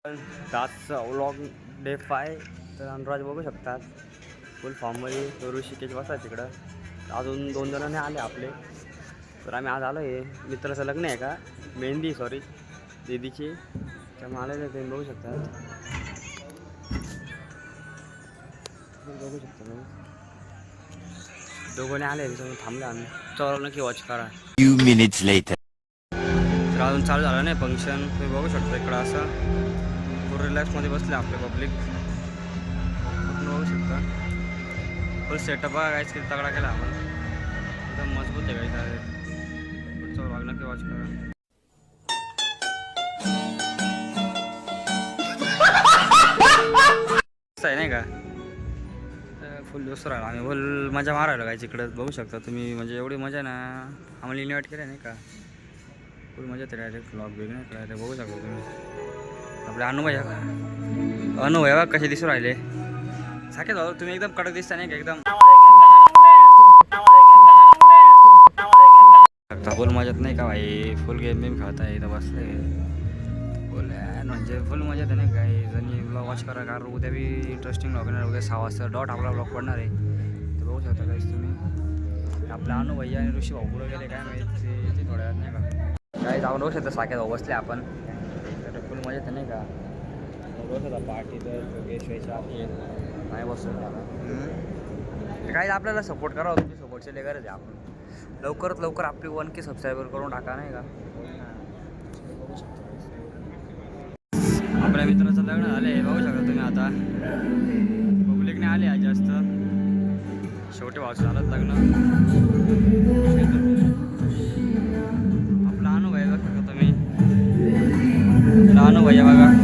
आजचा vlog day 5. तर अनुराज बघू शकतात फुल फॉर्ममध्ये. तो ऋषिकेश बसा तिकडं. अजून 2 जणांनी आले आपले. तर आम्ही आज आलो आहे, मित्राचं लग्न आहे का, मेहंदी सॉरी दीदीची. त्यामुळे आलेले ते बघू शकतात. बघू शकता तुम्ही दोघांनी आले त्याच्यामुळे थांबले आम्ही. चला नक्की वॉच करा. Few minutes later. तर अजून चालू झालं नाही फंक्शन. तुम्ही बघू शकता इकडं असं पूर्ण रिलॅक्समध्ये बसले आपले पब्लिक. बघू शकता फुल सेटअप बघा काहीच किती तगडा केला आपण. एकदम मजबूत आहे काही. पुढचा व्लॉग नक्की वॉच करा. आहे नाही का फुल दिवस राहिला आम्ही फुल मजा मारायला काय इकडं. बघू शकता तुम्ही म्हणजे एवढी मजा ना आम्हाला इन्व्हाइट केलं नाही का. फुल मजा ते डायरेक्ट व्लॉग बिग नाही करायला. बघू शकता तुम्ही आपले अनुभव बघा कसे दिसून राहिले. साकेत भाऊ तुम्ही एकदम कडक दिसता नाही का एकदम. फुल मजात नाही का भाई. फुल गेम बिम खेळता इथं बसले फुल म्हणजे फुल मजात आहे नाही काही जणी ब्लॉग वॉच करा. कारण उद्या बी इंटरेस्टिंग ब्लॉग येणार. उद्या 6 वाजता डॉट आपला ब्लॉग पडणार आहे. तर बघू शकता काहीच तुम्ही. आपला अनु भैया आणि ऋषी भाऊ पुढं गेले काय माहिती ते थोड्या वेळात नाही का. काही जाऊन बघू शकता साकेत भाऊ बसले आपण. तर फुल मजात आहे नाही का. बघू शकता पार्टी तर योगेश्वरच्या आधी नाही बसतो काय. आपल्याला सपोर्ट करावं. तुम्ही सपोर्टचे लय गरज आहे. आपण लवकरात लवकर आपली 1K सबस्क्रायबर करून टाका नाही का. आपल्या मित्राचं लग्न झाले बघू शकता तुम्ही. आता पब्लिकने आले आज जास्त. शेवटी वाच झालं लग्न. आपला अनुभव बघा तुम्ही. अनुभव बघा